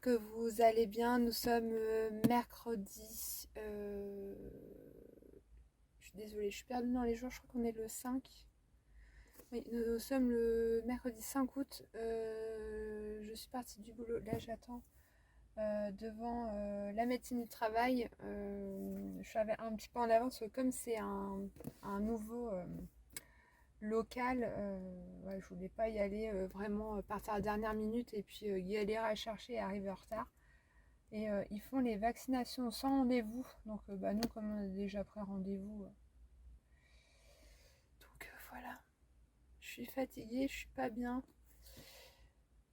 j'espère que vous allez bien. Nous sommes mercredi. Je suis désolée, je suis perdue dans les jours, je crois qu'on est le 5. Oui, nous sommes le mercredi 5 août. Je suis partie du boulot. Là, j'attends devant la médecine du travail. Je suis un petit peu en avance, comme c'est un nouveau local. Ouais, je voulais pas y aller vraiment partir à la dernière minute et puis y aller à chercher et arriver en retard. Et ils font les vaccinations sans rendez-vous. Donc nous, comme on a déjà pris rendez-vous. Voilà. Je suis fatiguée, je suis pas bien.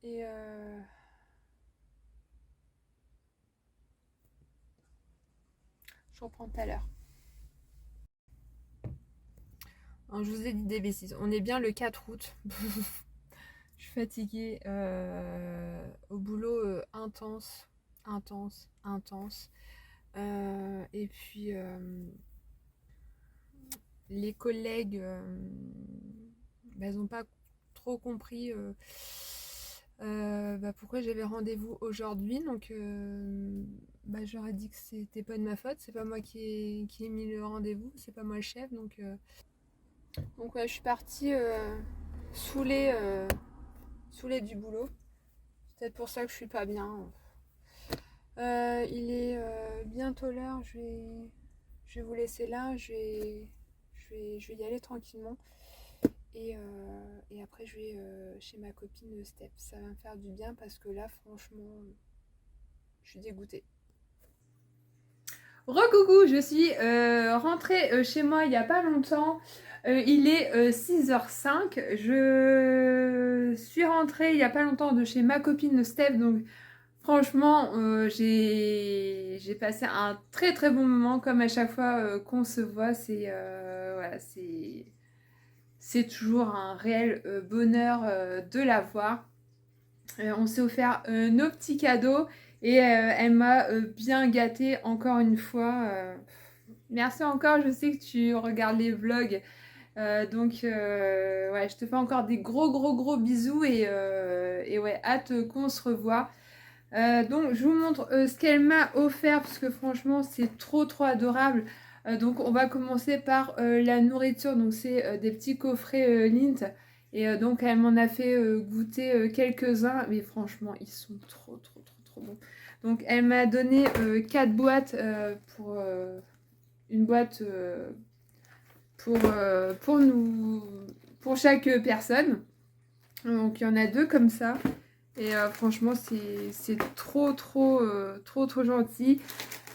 Et je reprends tout à l'heure. Alors, je vous ai dit des bêtises. On est bien le 4 août. Je suis fatiguée. Au boulot, intense, intense, intense. Et puis, les collègues, elles n'ont pas trop compris pourquoi j'avais rendez-vous aujourd'hui. Donc, j'aurais dit que c'était pas de ma faute. C'est pas moi qui ai mis le rendez-vous. C'est pas moi le chef. Donc ouais, je suis partie saoulée, saoulée du boulot. C'est peut-être pour ça que je suis pas bien. Il est bientôt l'heure. Je vais vous laisser là. Je vais y aller tranquillement. Et après, je vais chez ma copine Step. Ça va me faire du bien parce que là, franchement, je suis dégoûtée. Recoucou, je suis rentrée chez moi il n'y a pas longtemps. Il est 6h05. Je suis rentrée il n'y a pas longtemps de chez ma copine Steph. Donc franchement, j'ai passé un très très bon moment. Comme à chaque fois qu'on se voit, voilà, c'est toujours un réel bonheur de la voir. On s'est offert nos petits cadeaux et elle m'a bien gâtée encore une fois. Merci encore, je sais que tu regardes les vlogs. Ouais, je te fais encore des gros gros gros bisous et ouais, hâte qu'on se revoie. Donc je vous montre ce qu'elle m'a offert parce que franchement c'est trop trop adorable. Donc on va commencer par la nourriture. Donc c'est des petits coffrets Lindt. Et donc elle m'en a fait goûter quelques-uns. Mais franchement ils sont trop trop trop trop bons. Donc elle m'a donné 4 boîtes pour une boîte pour nous, pour chaque personne. Donc il y en a 2 comme ça. Et franchement, c'est trop, trop, trop, trop gentil.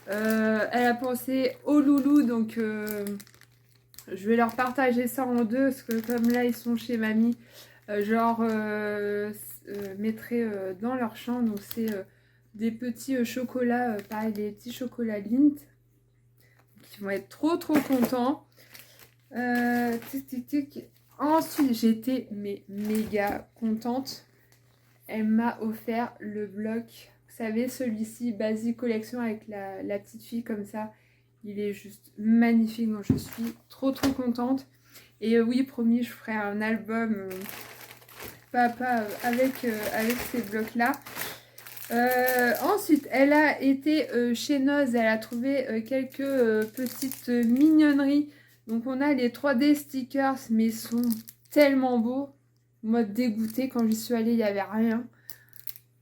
Elle a pensé aux loulous, donc je vais leur partager ça en 2, parce que comme là, ils sont chez mamie, je leur mettrai dans leur chambre. Donc c'est des petits chocolats, pareil, des petits chocolats Lindt, qui vont être trop, trop contents. Tic, tic, tic. Ensuite, j'étais méga contente. Elle m'a offert le bloc, vous savez, celui-ci, Basic Collection avec la petite fille comme ça. Il est juste magnifique, donc je suis trop trop contente. Et oui, promis, je ferai un album papa avec ces blocs-là. Ensuite, elle a été chez Noz, elle a trouvé quelques petites mignonneries. Donc on a les 3D stickers, mais ils sont tellement beaux. Moi dégoûtée, quand j'y suis allée, il n'y avait rien.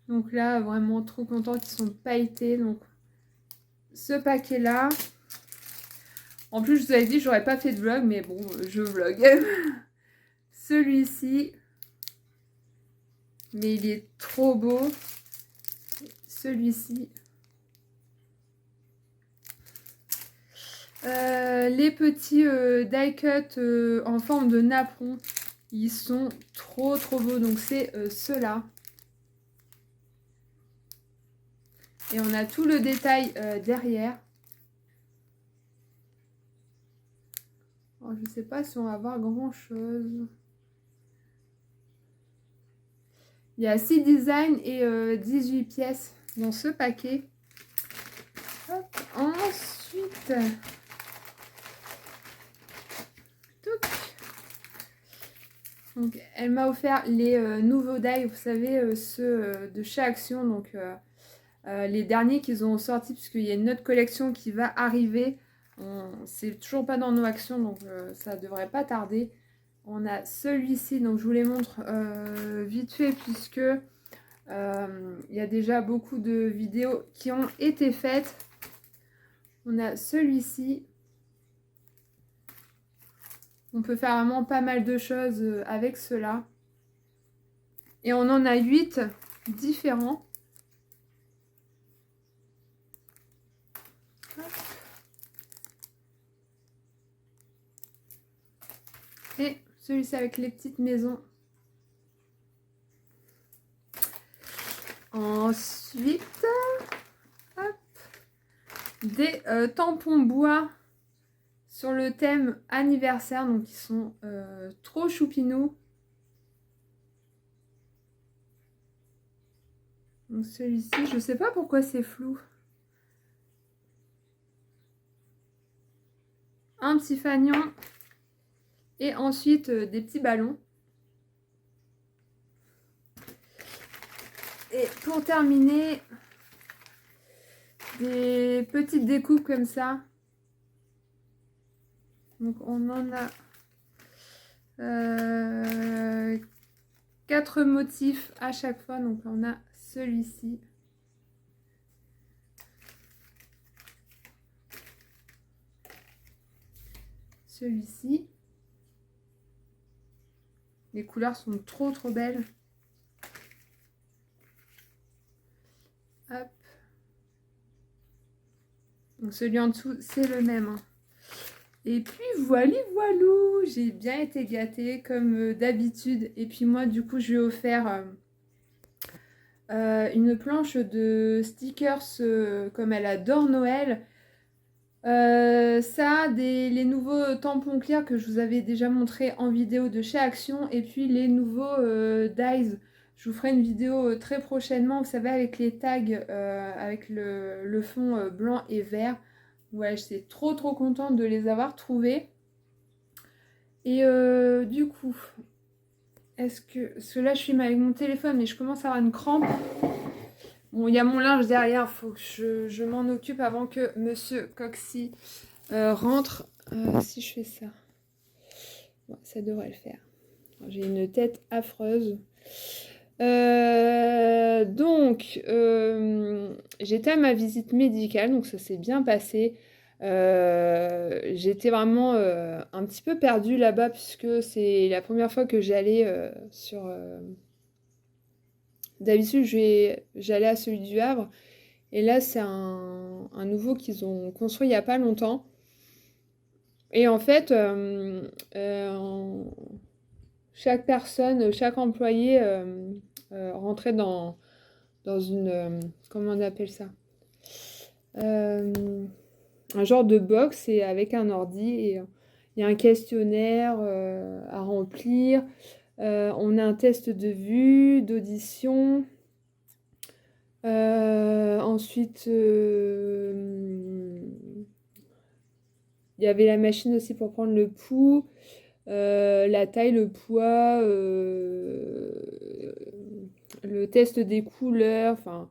Donc là, vraiment trop contente, ils sont pailletés. Donc ce paquet-là. En plus, je vous avais dit, j'aurais pas fait de vlog, mais bon, je vlog. Celui-ci. Mais il est trop beau. Celui-ci. Les petits die cut en forme de napperon. Ils sont trop trop beaux. Donc c'est ceux-là. Et on a tout le détail derrière. Alors, je ne sais pas si on va voir grand chose. Il y a 6 designs et 18 pièces dans ce paquet. Hop. Ensuite, donc, elle m'a offert les nouveaux die, vous savez, ceux de chez Action. Donc les derniers qu'ils ont sortis, puisqu'il y a une autre collection qui va arriver. C'est toujours pas dans nos actions, donc ça devrait pas tarder. On a celui-ci, donc je vous les montre vite fait, puisque il y a déjà beaucoup de vidéos qui ont été faites. On a celui-ci. On peut faire vraiment pas mal de choses avec cela. Et on en a 8 différents. Hop. Et celui-ci avec les petites maisons. Ensuite, hop, des tampons bois sur le thème anniversaire. Donc ils sont trop choupinous. Donc celui-ci, je sais pas pourquoi c'est flou. Un petit fanion. Et ensuite des petits ballons. Et pour terminer, des petites découpes comme ça. Donc on en a 4 motifs à chaque fois. Donc on a celui-ci. Celui-ci. Les couleurs sont trop belles. Hop. Donc celui en dessous, c'est le même. Hein. Et puis voilà, j'ai bien été gâtée comme d'habitude. Et puis moi, du coup, je lui ai offert une planche de stickers comme elle adore Noël. Ça, les nouveaux tampons clairs que je vous avais déjà montré en vidéo de chez Action. Et puis les nouveaux dies. Je vous ferai une vidéo très prochainement, vous savez, avec les tags, avec le fond blanc et vert. Ouais, j'étais trop contente de les avoir trouvés. Et du coup, est-ce que... Cela, je filme avec mon téléphone, mais je commence à avoir une crampe. Bon, il y a mon linge derrière, il faut que je m'en occupe avant que Monsieur Coxy rentre. Si je fais ça, bon, ça devrait le faire. J'ai une tête affreuse. Donc, j'étais à ma visite médicale, donc ça s'est bien passé. J'étais vraiment un petit peu perdue là-bas, puisque c'est la première fois que j'allais sur... D'habitude, j'allais à celui du Havre, et là, c'est un nouveau qu'ils ont construit il n'y a pas longtemps. Et en fait, chaque personne, chaque employé rentrait dans une... comment on appelle ça? Un genre de box et avec un ordi. Et il y a un questionnaire à remplir. On a un test de vue, d'audition. Ensuite, il y avait la machine aussi pour prendre le pouls. La taille, le poids, le test des couleurs, enfin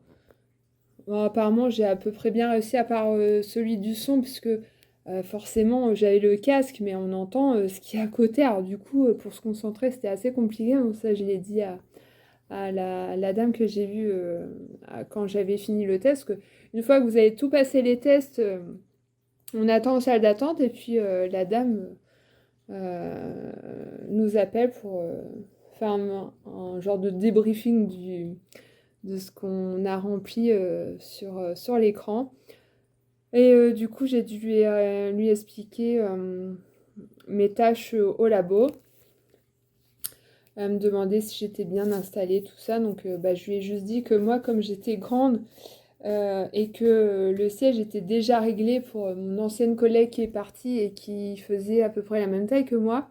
bon, apparemment j'ai à peu près bien réussi à part celui du son, puisque forcément j'avais le casque, mais on entend ce qui est à côté, alors du coup pour se concentrer c'était assez compliqué, donc ça je l'ai dit à la dame que j'ai vue quand j'avais fini le test, que une fois que vous avez tout passé les tests, on attend en salle d'attente, et puis la dame nous appelle pour faire un genre de débriefing de ce qu'on a rempli sur l'écran. Et du coup, j'ai dû lui expliquer mes tâches au labo. Elle me demandait si j'étais bien installée, tout ça. Donc, je lui ai juste dit que moi, comme j'étais grande et que le siège était déjà réglé pour mon ancienne collègue qui est partie et qui faisait à peu près la même taille que moi,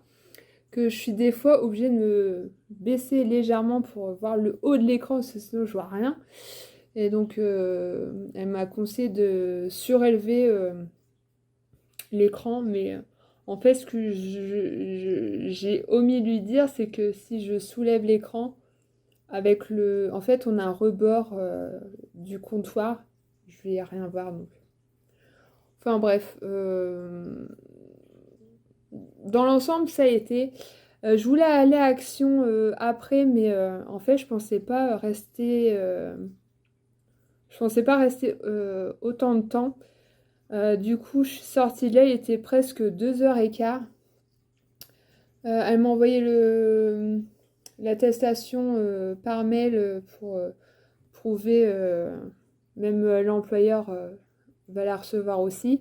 que je suis des fois obligée de me baisser légèrement pour voir le haut de l'écran, parce que sinon je vois rien. Et donc elle m'a conseillé de surélever l'écran, mais en fait ce que j'ai omis de lui dire, c'est que si je soulève l'écran, avec le... En fait, on a un rebord du comptoir. Je vais rien voir, donc... Enfin bref, dans l'ensemble, ça a été... je voulais aller à Action après, mais en fait, je pensais pas rester autant de temps. Du coup, je suis sortie de là, il était presque 2h15. Elle m'a envoyé l'attestation par mail pour prouver, même l'employeur va la recevoir aussi,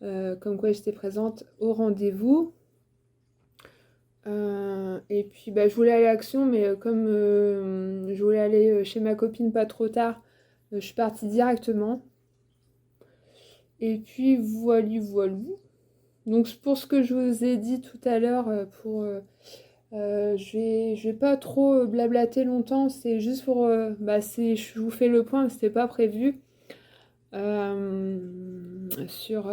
comme quoi j'étais présente au rendez-vous. Et puis bah, je voulais aller à l'Action, mais comme je voulais aller chez ma copine pas trop tard, je suis partie directement. Et puis voilu voilu. Donc pour ce que je vous ai dit tout à l'heure, je vais pas trop blablater longtemps, c'est juste pour... je vous fais le point, c'était pas prévu. Sur...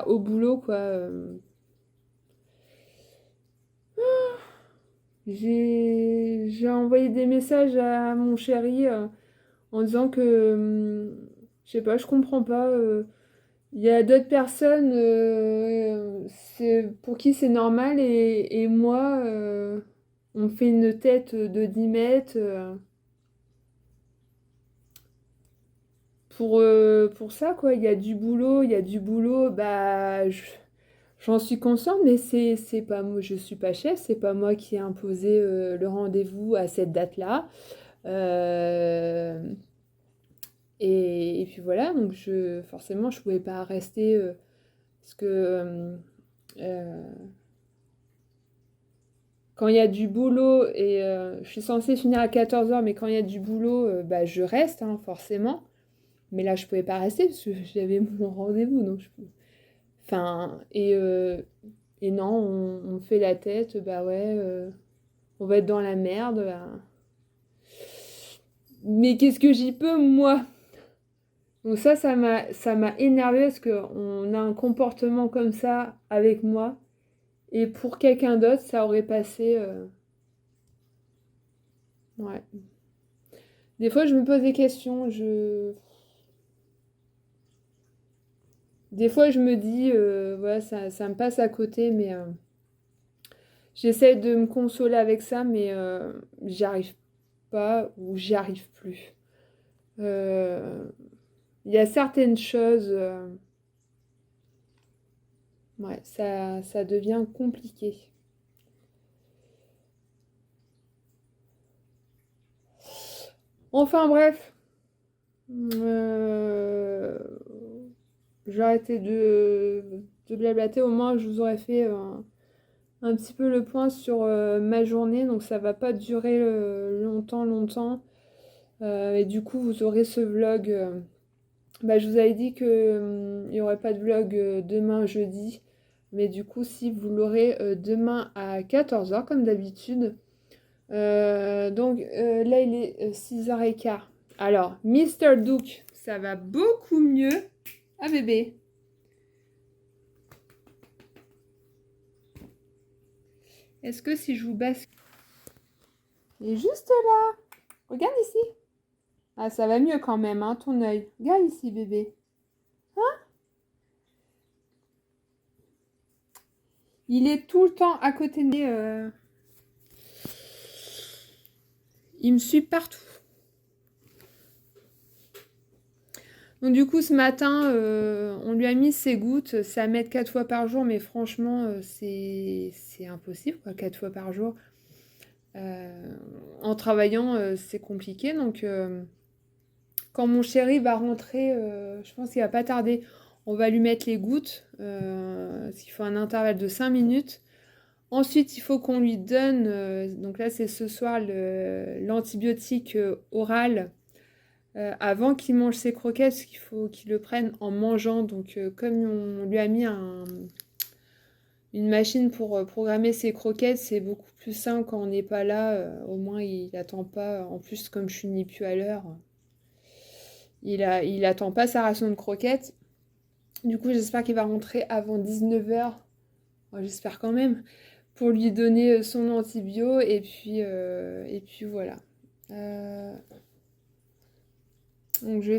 au boulot, quoi. J'ai envoyé des messages à mon chéri en disant que... je sais pas, je comprends pas. Il y a d'autres personnes pour qui c'est normal et moi, on me fait une tête de 10 mètres pour ça, quoi. Il y a du boulot, j'en suis consciente, mais c'est pas moi, je suis pas chef, c'est pas moi qui ai imposé le rendez-vous à cette date-là. Euh, et puis voilà, donc forcément, je pouvais pas rester parce que euh, quand il y a du boulot et je suis censée finir à 14h, mais quand il y a du boulot, je reste, hein, forcément. Mais là, je pouvais pas rester parce que j'avais mon rendez-vous, donc enfin, et non, on me fait la tête, bah ouais, on va être dans la merde. Bah. Mais qu'est-ce que j'y peux, moi? Donc ça m'a énervé parce qu'on a un comportement comme ça avec moi. Et pour quelqu'un d'autre, ça aurait passé... ouais. Des fois, je me pose des questions. Des fois, je me dis, voilà, ça me passe à côté, mais j'essaie de me consoler avec ça, mais j'y arrive pas ou j'y arrive plus. Euh, Il y a certaines choses, ouais, ça devient compliqué. Enfin bref, euh, j'ai arrêté de blablater. Au moins, je vous aurais fait un petit peu le point sur ma journée. Donc, ça va pas durer longtemps. Et du coup, vous aurez ce vlog. Je vous avais dit qu'il n'y aurait pas de vlog demain jeudi. Mais du coup, si vous l'aurez demain à 14h, comme d'habitude. Là, il est 6h15. Alors, Mister Duke, ça va beaucoup mieux. Ah, bébé. Est-ce que si je vous bascule... Il est juste là. Regarde ici. Ah, ça va mieux quand même, hein, ton œil. Regarde ici, bébé. Il est tout le temps à côté de moi. Il me suit partout. Donc du coup, ce matin, on lui a mis ses gouttes. C'est à mettre 4 fois par jour, mais franchement, c'est impossible, quoi, 4 fois par jour. En travaillant, c'est compliqué. Donc, quand mon chéri va rentrer, je pense qu'il va pas tarder, on va lui mettre les gouttes. Parce qu'il faut un intervalle de 5 minutes. Ensuite, il faut qu'on lui donne, donc là c'est ce soir, l'antibiotique oral avant qu'il mange ses croquettes, parce qu'il faut qu'il le prenne en mangeant. Donc comme on lui a mis une machine pour programmer ses croquettes, c'est beaucoup plus simple quand on n'est pas là. Au moins il n'attend pas, en plus comme je finis plus à l'heure, il attend pas sa ration de croquettes. Du coup j'espère qu'il va rentrer avant 19h. J'espère quand même. pour lui donner son antibio et puis voilà. Donc je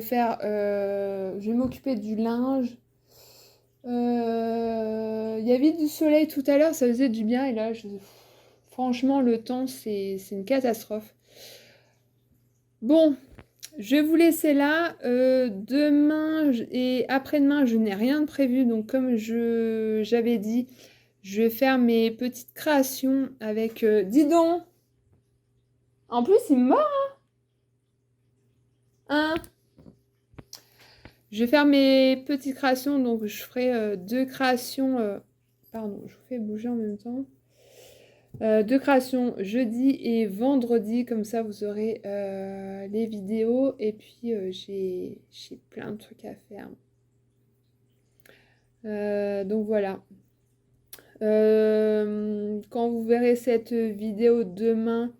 vais m'occuper du linge. Il y avait du soleil tout à l'heure, ça faisait du bien et là, franchement, le temps, c'est une catastrophe. Bon, je vais vous laisser là. Demain et après-demain, je n'ai rien de prévu. Donc, comme j'avais dit, je vais faire mes petites créations avec... dis donc! En plus, il me mord, hein? Je vais faire mes petites créations. Donc, je ferai 2 créations... Pardon, je vous fais bouger en même temps. 2 créations jeudi et vendredi, comme ça vous aurez les vidéos et puis j'ai plein de trucs à faire. Donc voilà. Quand vous verrez cette vidéo demain,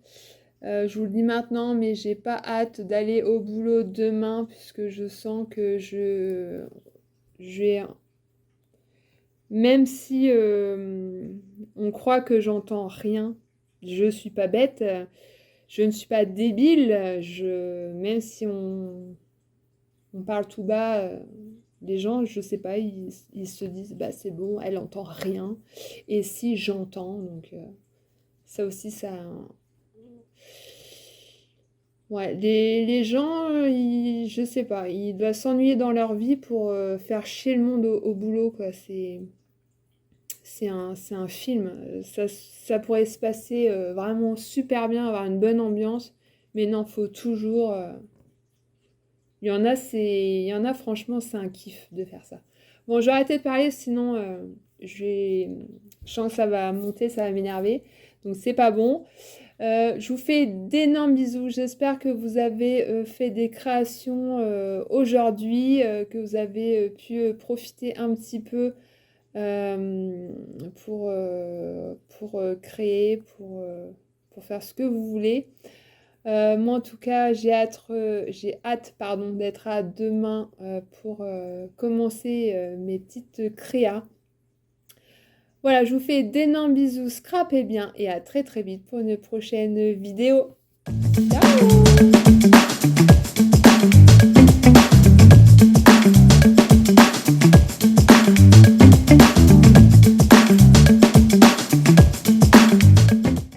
je vous le dis maintenant, mais j'ai pas hâte d'aller au boulot demain puisque je sens que je vais... Même si on croit que j'entends rien, je suis pas bête, je ne suis pas débile, même si on parle tout bas, les gens, je sais pas, ils se disent bah c'est bon, elle entend rien. Et si j'entends, donc ça aussi ça. Ouais, les gens, je sais pas, ils doivent s'ennuyer dans leur vie pour faire chier le monde au boulot, quoi. C'est un film. Ça pourrait se passer vraiment super bien, avoir une bonne ambiance. Mais non, faut toujours... Il y en a, franchement, c'est un kiff de faire ça. Bon, je vais arrêter de parler, sinon je sens que ça va monter, ça va m'énerver. Donc, c'est pas bon. Je vous fais d'énormes bisous. J'espère que vous avez fait des créations aujourd'hui, que vous avez pu profiter un petit peu pour créer, pour faire ce que vous voulez. Moi, en tout cas, j'ai hâte pardon, d'être à demain pour commencer mes petites créas. Voilà, je vous fais d'énormes bisous, scrapez bien et à très très vite pour une prochaine vidéo. Ciao!